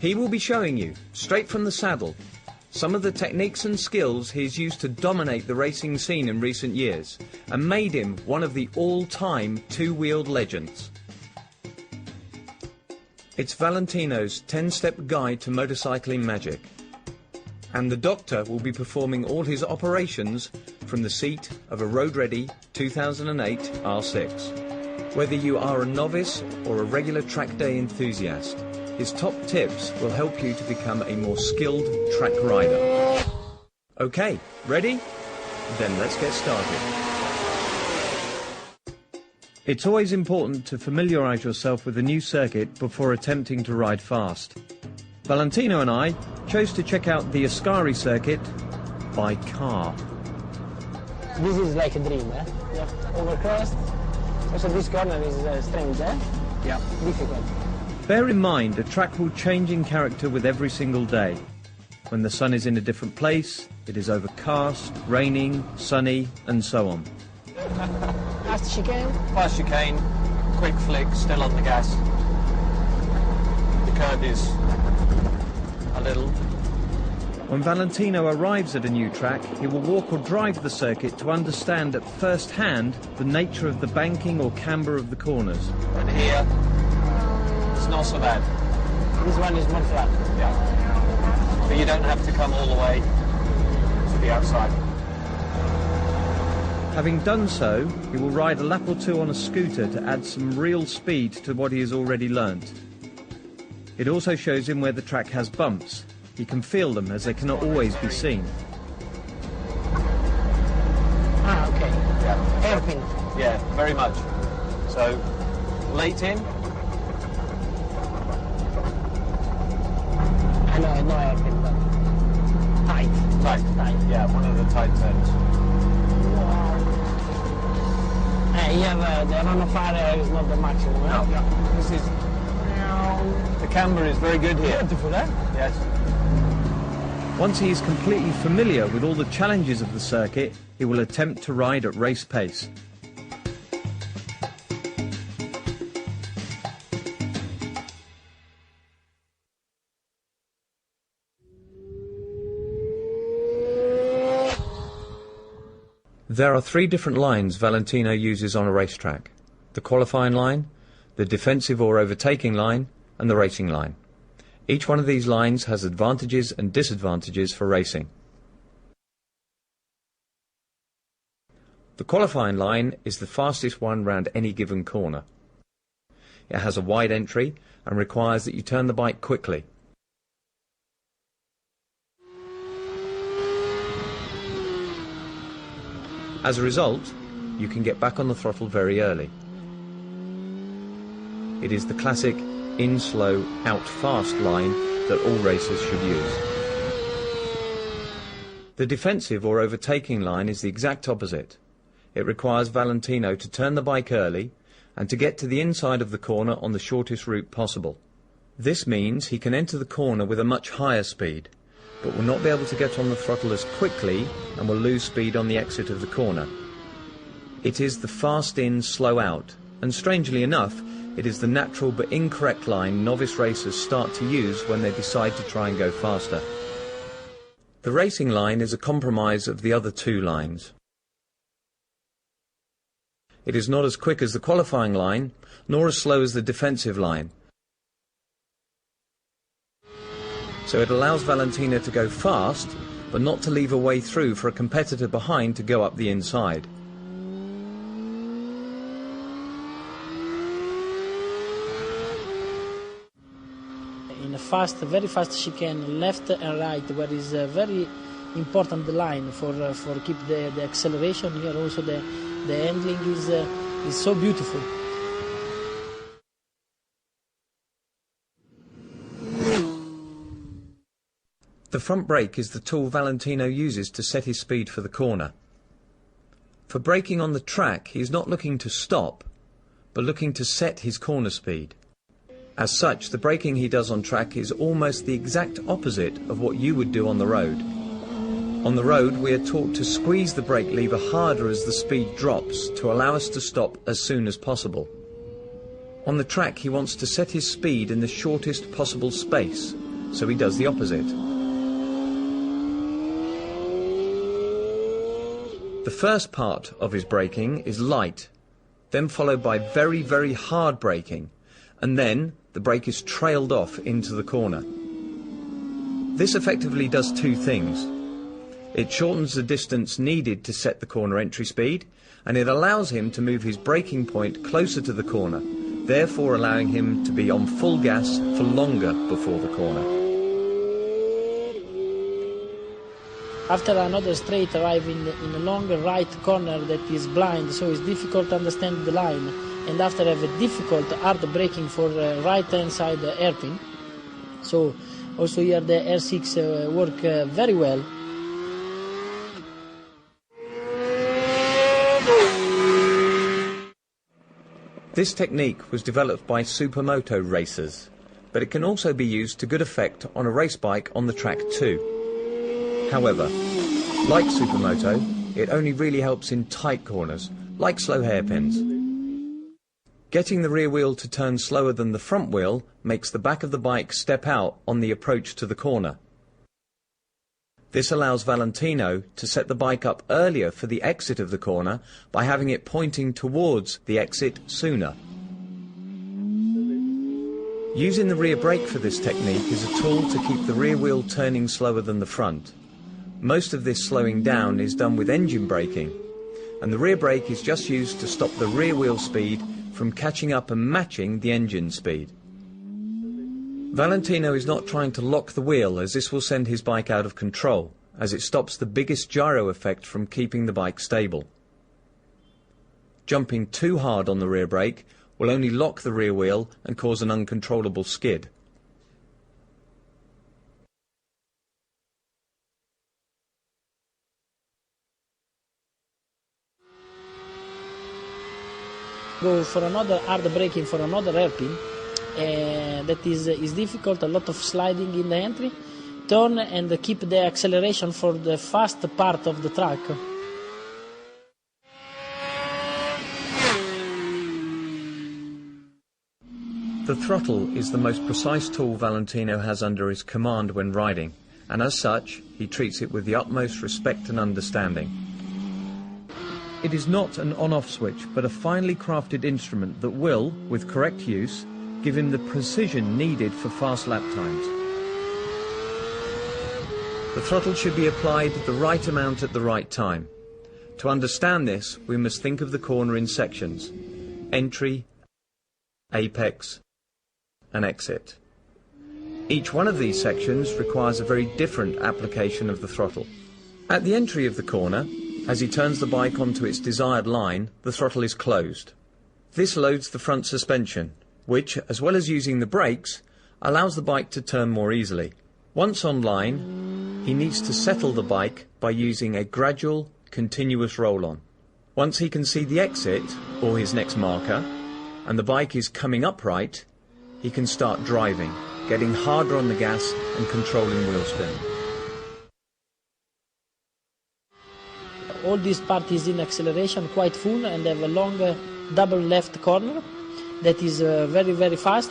He will be showing you, straight from the saddle, some of the techniques and skills he's used to dominate the racing scene in recent years and made him one of the all-time two-wheeled legends. It's Valentino's 10-step guide to motorcycling magic. And the doctor will be performing all his operations from the seat of a road-ready 2008 R6. Whether you are a novice or a regular track day enthusiast, his top tips will help you to become a more skilled track rider. Okay, ready? Then let's get started. It's always important to familiarise yourself with a new circuit before attempting to ride fast. Valentino and I chose to check out the Ascari circuit by car. This is like a dream, eh? Yeah. Overcrossed. Also this corner is strange, eh? Yeah. Difficult. Bear in mind, a track will change in character with every single day. When the sun is in a different place, it is overcast, raining, sunny, and so on. Fast chicane. Fast chicane, quick flick, still on the gas. The curve is a little. When Valentino arrives at a new track, he will walk or drive the circuit to understand at first hand the nature of the banking or camber of the corners. And here, it's not so bad. This one is more flat. Yeah. But you don't have to come all the way to the outside. Having done so, he will ride a lap or two on a scooter to add some real speed to what he has already learnt. It also shows him where the track has bumps. He can feel them as they cannot always be seen. Ah, okay. Yeah. Hairpin. Yeah, very much. So, late in. I know hairpin, but tight. Tight. Yeah, one of the tight turns. You have the run of fire is not the maximum. No, yeah. This is. The camber is very good here. Beautiful, eh? Yes. Once he is completely familiar with all the challenges of the circuit, he will attempt to ride at race pace. There are three different lines Valentino uses on a racetrack: the qualifying line, the defensive or overtaking line, and the racing line. Each one of these lines has advantages and disadvantages for racing. The qualifying line is the fastest one round any given corner. It has a wide entry and requires that you turn the bike quickly. As a result, you can get back on the throttle very early. It is the classic in slow, out fast line that all racers should use. The defensive or overtaking line is the exact opposite. It requires Valentino to turn the bike early and to get to the inside of the corner on the shortest route possible. This means he can enter the corner with a much higher speed, but will not be able to get on the throttle as quickly and will lose speed on the exit of the corner. It is the fast in, slow out, and strangely enough, it is the natural but incorrect line novice racers start to use when they decide to try and go faster. The racing line is a compromise of the other two lines. It is not as quick as the qualifying line, nor as slow as the defensive line. So it allows Valentino to go fast, but not to leave a way through for a competitor behind to go up the inside. In a fast, very fast chicane, left and right, where is a very important line for keep the acceleration. Here also the handling is so beautiful. The front brake is the tool Valentino uses to set his speed for the corner. For braking on the track, he is not looking to stop, but looking to set his corner speed. As such, the braking he does on track is almost the exact opposite of what you would do on the road. On the road, we are taught to squeeze the brake lever harder as the speed drops to allow us to stop as soon as possible. On the track, he wants to set his speed in the shortest possible space, so he does the opposite. The first part of his braking is light, then followed by very, very hard braking, and then the brake is trailed off into the corner. This effectively does two things. It shortens the distance needed to set the corner entry speed, and it allows him to move his braking point closer to the corner, therefore allowing him to be on full gas for longer before the corner. After another straight arrive in a longer right corner that is blind, so it's difficult to understand the line, and after have a difficult hard braking for right hand side hairpin. So also here the R6 work very well. This technique was developed by supermoto racers, but it can also be used to good effect on a race bike on the track too. However, like supermoto, it only really helps in tight corners, like slow hairpins. Getting the rear wheel to turn slower than the front wheel makes the back of the bike step out on the approach to the corner. This allows Valentino to set the bike up earlier for the exit of the corner by having it pointing towards the exit sooner. Using the rear brake for this technique is a tool to keep the rear wheel turning slower than the front. Most of this slowing down is done with engine braking, and the rear brake is just used to stop the rear wheel speed from catching up and matching the engine speed. Valentino is not trying to lock the wheel, as this will send his bike out of control, as it stops the biggest gyro effect from keeping the bike stable. Jumping too hard on the rear brake will only lock the rear wheel and cause an uncontrollable skid. Go for another hard braking for another hairpin. That is difficult, a lot of sliding in the entry. Turn and keep the acceleration for the fast part of the track. The throttle is the most precise tool Valentino has under his command when riding, and as such, he treats it with the utmost respect and understanding. It is not an on-off switch, but a finely crafted instrument that will, with correct use, give him the precision needed for fast lap times. The throttle should be applied the right amount at the right time. To understand this, we must think of the corner in sections: entry, apex, and exit. Each one of these sections requires a very different application of the throttle. At the entry of the corner, as he turns the bike onto its desired line, the throttle is closed. This loads the front suspension, which, as well as using the brakes, allows the bike to turn more easily. Once on line, he needs to settle the bike by using a gradual, continuous roll-on. Once he can see the exit, or his next marker, and the bike is coming upright, he can start driving, getting harder on the gas and controlling wheel spin. All this part is in acceleration, quite full, and have a long double left corner that is very, very fast,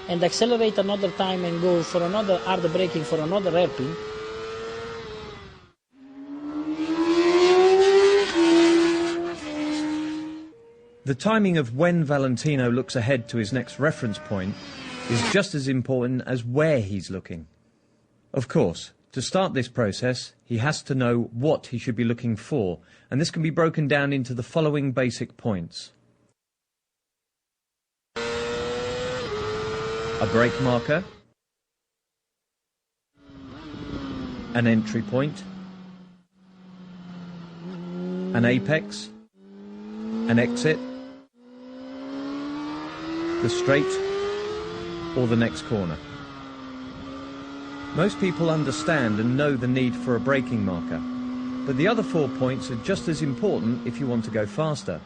and accelerate another time and go for another hard braking for another hairpin. The timing of when Valentino looks ahead to his next reference point is just as important as where he's looking. Of course, to start this process, he has to know what he should be looking for, and this can be broken down into the following basic points. A brake marker, an entry point, an apex, an exit, the straight, or the next corner. Most people understand and know the need for a braking marker, but the other 4 points are just as important if you want to go faster.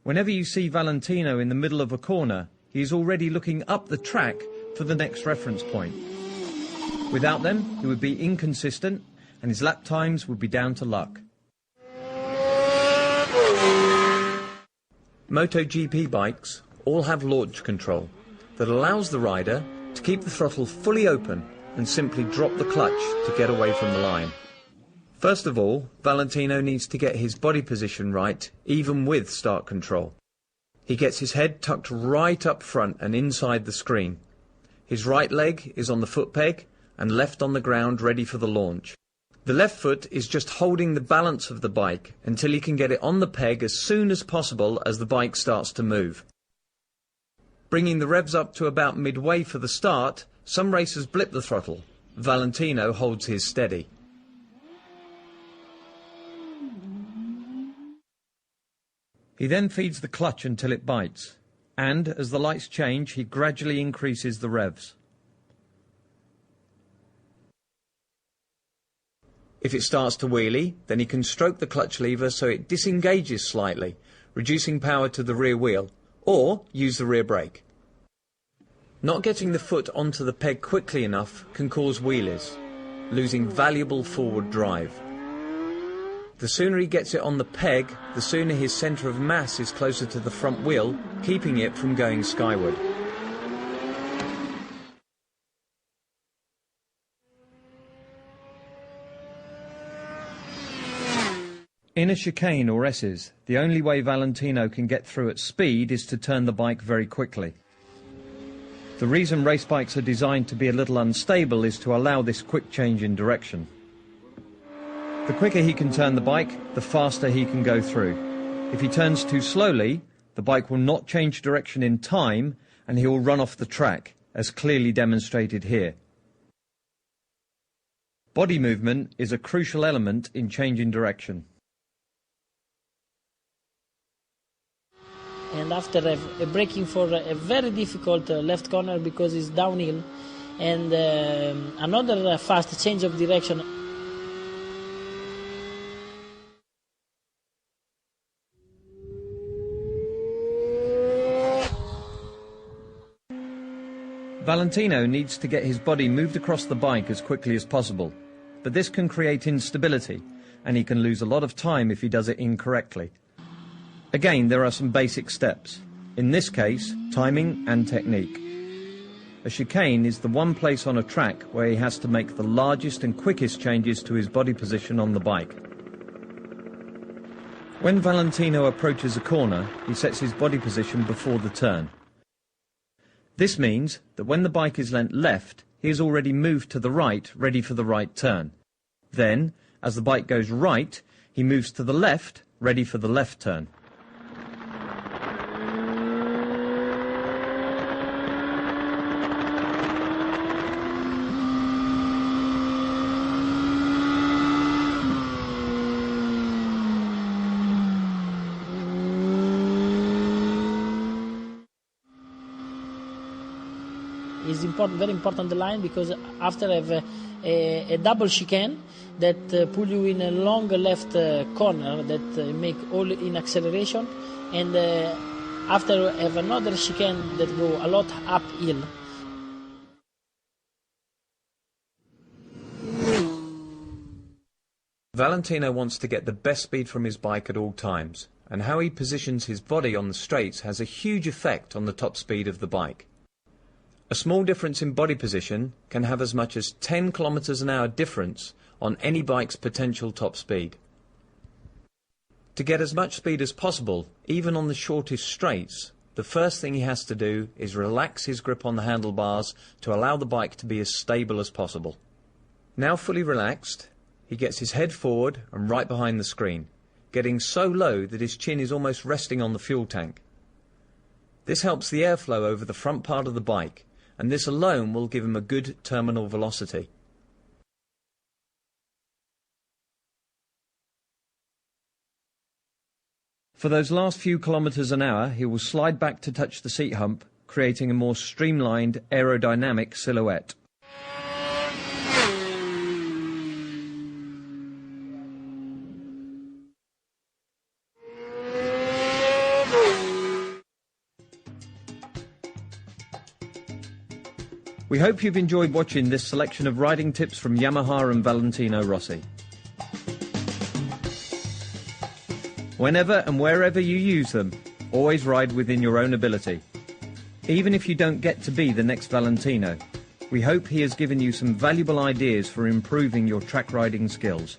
Whenever you see Valentino in the middle of a corner, he is already looking up the track for the next reference point. Without them, he would be inconsistent and his lap times would be down to luck. MotoGP bikes all have launch control that allows the rider to keep the throttle fully open and simply drop the clutch to get away from the line. First of all, Valentino needs to get his body position right, even with start control. He gets his head tucked right up front and inside the screen. His right leg is on the foot peg and left on the ground ready for the launch. The left foot is just holding the balance of the bike until he can get it on the peg as soon as possible as the bike starts to move. Bringing the revs up to about midway for the start, some racers blip the throttle. Valentino holds his steady. He then feeds the clutch until it bites, and as the lights change, he gradually increases the revs. If it starts to wheelie, then he can stroke the clutch lever so it disengages slightly, reducing power to the rear wheel, or use the rear brake. Not getting the foot onto the peg quickly enough can cause wheelies, losing valuable forward drive. The sooner he gets it on the peg, the sooner his centre of mass is closer to the front wheel, keeping it from going skyward. In a chicane or S's, the only way Valentino can get through at speed is to turn the bike very quickly. The reason race bikes are designed to be a little unstable is to allow this quick change in direction. The quicker he can turn the bike, the faster he can go through. If he turns too slowly, the bike will not change direction in time and he will run off the track, as clearly demonstrated here. Body movement is a crucial element in changing direction. And after a braking for a very difficult left corner because it's downhill, and another fast change of direction. Valentino needs to get his body moved across the bike as quickly as possible, but this can create instability, and he can lose a lot of time if he does it incorrectly. Again, there are some basic steps. In this case, timing and technique. A chicane is the one place on a track where he has to make the largest and quickest changes to his body position on the bike. When Valentino approaches a corner, he sets his body position before the turn. This means that when the bike is leant left, he has already moved to the right, ready for the right turn. Then, as the bike goes right, he moves to the left, ready for the left turn. Is important, very important the line, because after I have a double chicane that pull you in a long left corner that make all in acceleration, and after I have another chicane that go a lot uphill. Valentino wants to get the best speed from his bike at all times, and how he positions his body on the straights has a huge effect on the top speed of the bike. A small difference in body position can have as much as 10 kilometers an hour difference on any bike's potential top speed. To get as much speed as possible, even on the shortest straights, the first thing he has to do is relax his grip on the handlebars to allow the bike to be as stable as possible. Now fully relaxed, he gets his head forward and right behind the screen, getting so low that his chin is almost resting on the fuel tank. This helps the airflow over the front part of the bike, and this alone will give him a good terminal velocity. For those last few kilometers an hour, he will slide back to touch the seat hump, creating a more streamlined aerodynamic silhouette. We hope you've enjoyed watching this selection of riding tips from Yamaha and Valentino Rossi. Whenever and wherever you use them, always ride within your own ability. Even if you don't get to be the next Valentino, We hope he has given you some valuable ideas for improving your track riding skills.